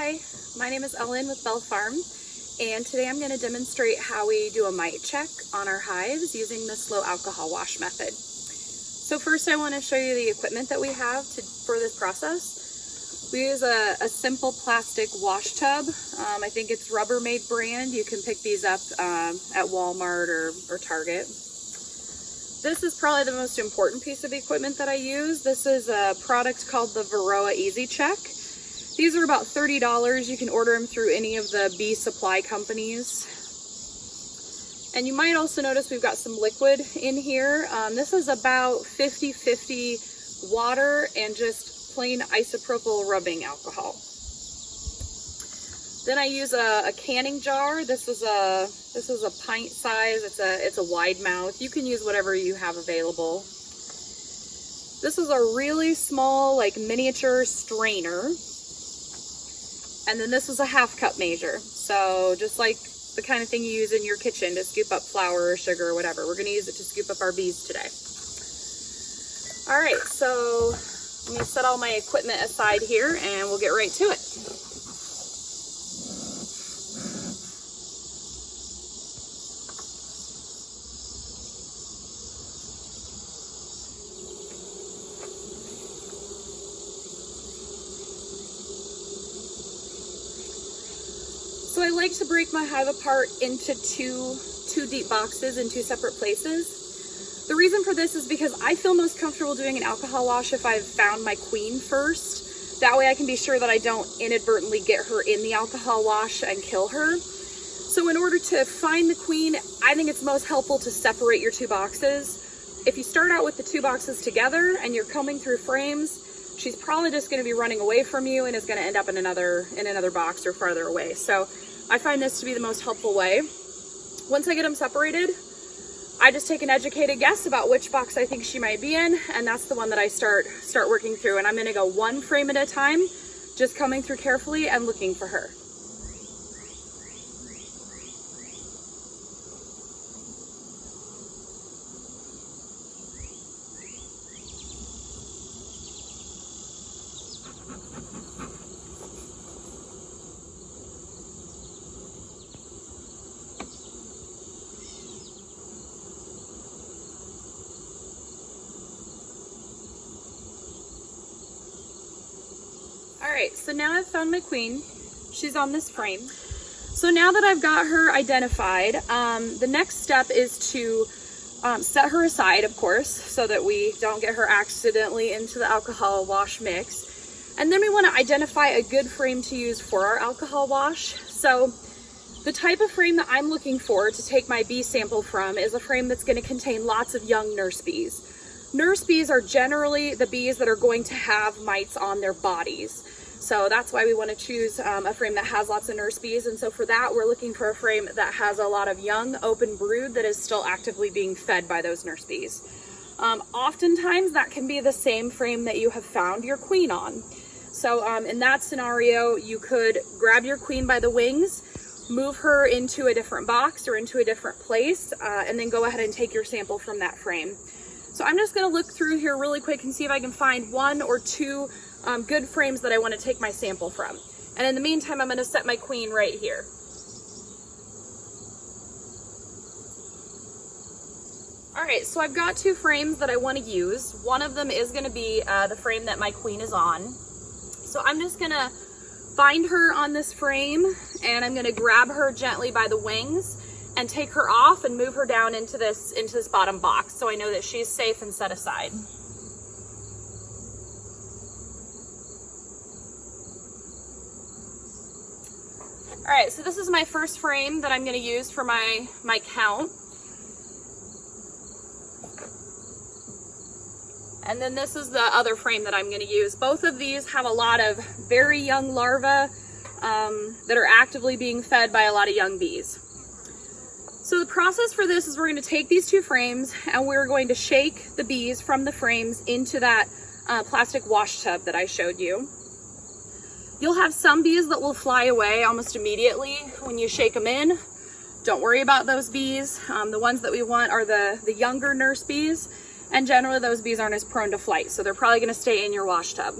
Hi, my name is Ellen with Bell Farm, and today I'm going to demonstrate how we do a mite check on our hives using the slow alcohol wash method. So first I want to show you the equipment that we have for this process. We use a simple plastic wash tub. I think it's Rubbermaid brand. You can pick these up at Walmart or Target. This is probably the most important piece of equipment that I use. This is a product called the Varroa Easy Check. These are about $30. You can order them through any of the bee supply companies. And you might also notice we've got some liquid in here. This is about 50-50 water and just plain isopropyl rubbing alcohol. Then I use a canning jar. This is a pint size. It's a wide mouth. You can use whatever you have available. This is a really small, like miniature strainer. And then this is a half cup measure. So just like the kind of thing you use in your kitchen to scoop up flour or sugar or whatever. We're gonna use it to scoop up our bees today. All right, so let me set all my equipment aside here and we'll get right to it. So I like to break my hive apart into two deep boxes in two separate places. The reason for this is because I feel most comfortable doing an alcohol wash if I've found my queen first. That way I can be sure that I don't inadvertently get her in the alcohol wash and kill her. So in order to find the queen, I think it's most helpful to separate your two boxes. If you start out with the two boxes together and you're combing through frames, she's probably just going to be running away from you and is going to end up in another box or farther away. So I find this to be the most helpful way. Once I get them separated, I just take an educated guess about which box I think she might be in, and that's the one that I start working through. And I'm going to go one frame at a time, just coming through carefully and looking for her. All right, so now I've found my queen. She's on this frame. So now that I've got her identified, the next step is to set her aside, of course, so that we don't get her accidentally into the alcohol wash mix. And then we want to identify a good frame to use for our alcohol wash. So the type of frame that I'm looking for to take my bee sample from is a frame that's going to contain lots of young nurse bees. Nurse bees are generally the bees that are going to have mites on their bodies. So that's why we want to choose a frame that has lots of nurse bees. And so for that, we're looking for a frame that has a lot of young open brood that is still actively being fed by those nurse bees. Oftentimes that can be the same frame that you have found your queen on. So in that scenario, you could grab your queen by the wings, move her into a different box or into a different place, and then go ahead and take your sample from that frame. So I'm just going to look through here really quick and see if I can find one or two good frames that I want to take my sample from. And in the meantime, I'm going to set my queen right here. All right, so I've got two frames that I want to use. One of them is going to be the frame that my queen is on. So I'm just going to find her on this frame and I'm going to grab her gently by the wings and take her off and move her down into this bottom box so I know that she's safe and set aside. All right, so this is my first frame that I'm going to use for my count. And then this is the other frame that I'm going to use. Both of these have a lot of very young larvae that are actively being fed by a lot of young bees. So the process for this is we're going to take these two frames and we're going to shake the bees from the frames into that plastic wash tub that I showed you. You'll have some bees that will fly away almost immediately when you shake them in. Don't worry about those bees. The ones that we want are the younger nurse bees, and generally those bees aren't as prone to flight, so they're probably going to stay in your wash tub.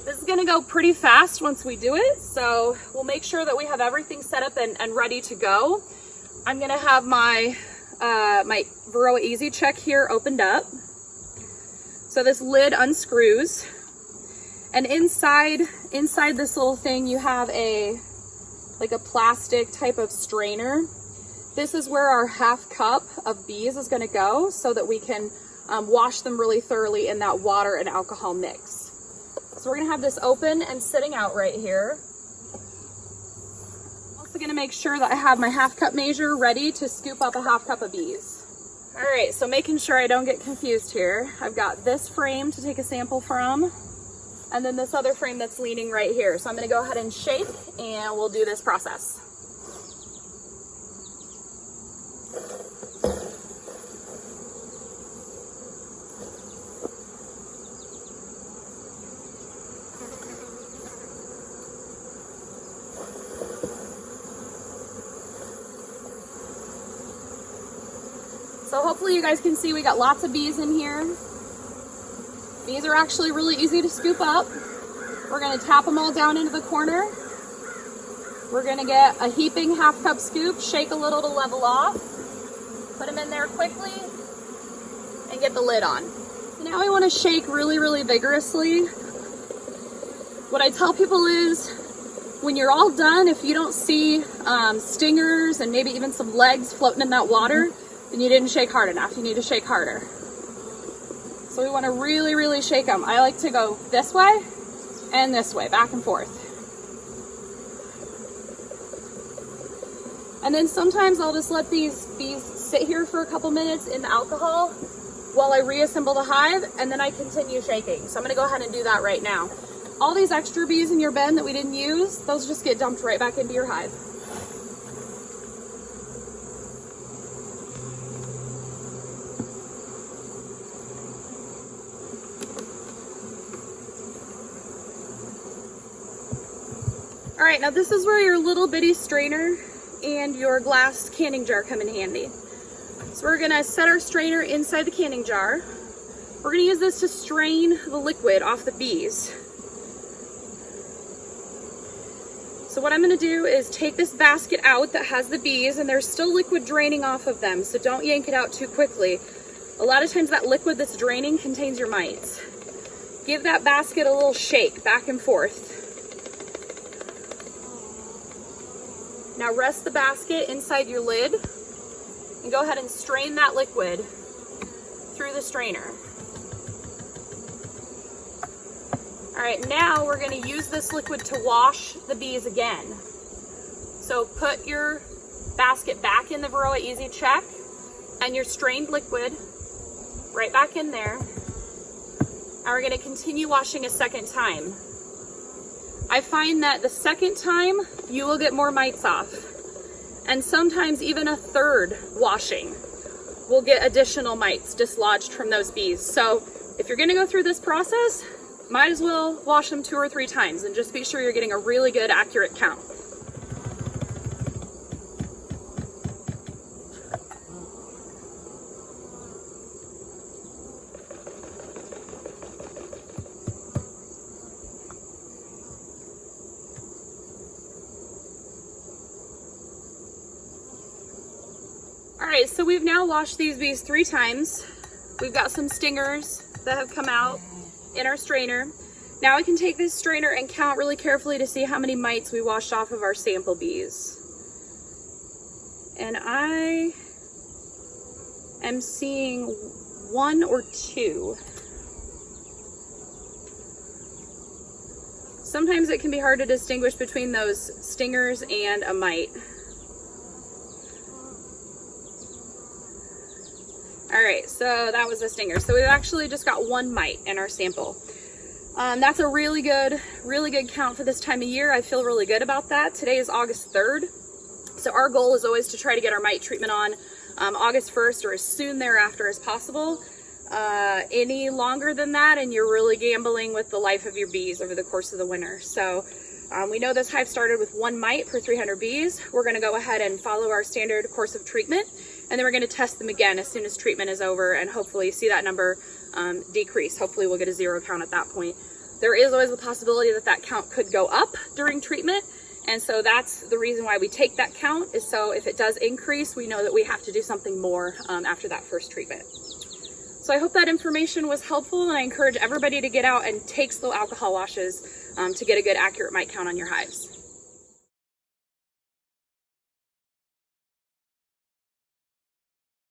This is gonna go pretty fast once we do it, so we'll make sure that we have everything set up and ready to go. I'm gonna have my my Varroa Easy Check here opened up. So this lid unscrews, and inside this little thing you have like a plastic type of strainer. This is where our 1/2 cup of bees is gonna go so that we can wash them really thoroughly in that water and alcohol mix. So we're gonna have this open and sitting out right here. I'm also gonna make sure that I have my 1/2 cup measure ready to scoop up a 1/2 cup of bees. All right, so making sure I don't get confused here, I've got this frame to take a sample from, and then this other frame that's leaning right here. So I'm gonna go ahead and shake and we'll do this process. So hopefully you guys can see we got lots of bees in here. Bees are actually really easy to scoop up. We're gonna tap them all down into the corner. We're gonna get a heaping 1/2 cup scoop, shake a little to level off, put them in there quickly, and get the lid on. So now we wanna shake really, really vigorously. What I tell people is, when you're all done, if you don't see stingers and maybe even some legs floating in that water, then you didn't shake hard enough. You need to shake harder. So we want to really, really shake them. I like to go this way and this way, back and forth. And then sometimes I'll just let these bees sit here for a couple minutes in the alcohol while I reassemble the hive, and then I continue shaking. So I'm gonna go ahead and do that right now. All these extra bees in your bin that we didn't use, those just get dumped right back into your hive. All right, now this is where your little bitty strainer and your glass canning jar come in handy. So we're gonna set our strainer inside the canning jar. We're gonna use this to strain the liquid off the bees. So what I'm gonna do is take this basket out that has the bees, and there's still liquid draining off of them, so don't yank it out too quickly. A lot of times that liquid that's draining contains your mites. Give that basket a little shake back and forth. Now rest the basket inside your lid and go ahead and strain that liquid through the strainer. All right, now we're gonna use this liquid to wash the bees again. So put your basket back in the Varroa Easy Check and your strained liquid right back in there. And we're gonna continue washing a second time. I find that the second time you will get more mites off, and sometimes even a third washing will get additional mites dislodged from those bees. So if you're gonna go through this process, might as well wash them 2 or 3 times and just be sure you're getting a really good accurate count. All right, so we've now washed these bees 3 times. We've got some stingers that have come out in our strainer. Now I can take this strainer and count really carefully to see how many mites we washed off of our sample bees. And I am seeing 1 or 2. Sometimes it can be hard to distinguish between those stingers and a mite. All right, so that was a stinger. So we've actually just got 1 mite in our sample. That's a really good count for this time of year. I feel really good about that. Today is August 3rd. So our goal is always to try to get our mite treatment on August 1st or as soon thereafter as possible. Any longer than that, and you're really gambling with the life of your bees over the course of the winter. So we know this hive started with 1 mite per 300 bees. We're gonna go ahead and follow our standard course of treatment, and then we're gonna test them again as soon as treatment is over and hopefully see that number decrease. Hopefully we'll get a 0 count at that point. there is always the possibility that that count could go up during treatment. And so that's the reason why we take that count, is so if it does increase, we know that we have to do something more after that first treatment. So I hope that information was helpful, and I encourage everybody to get out and take slow alcohol washes to get a good accurate mite count on your hives.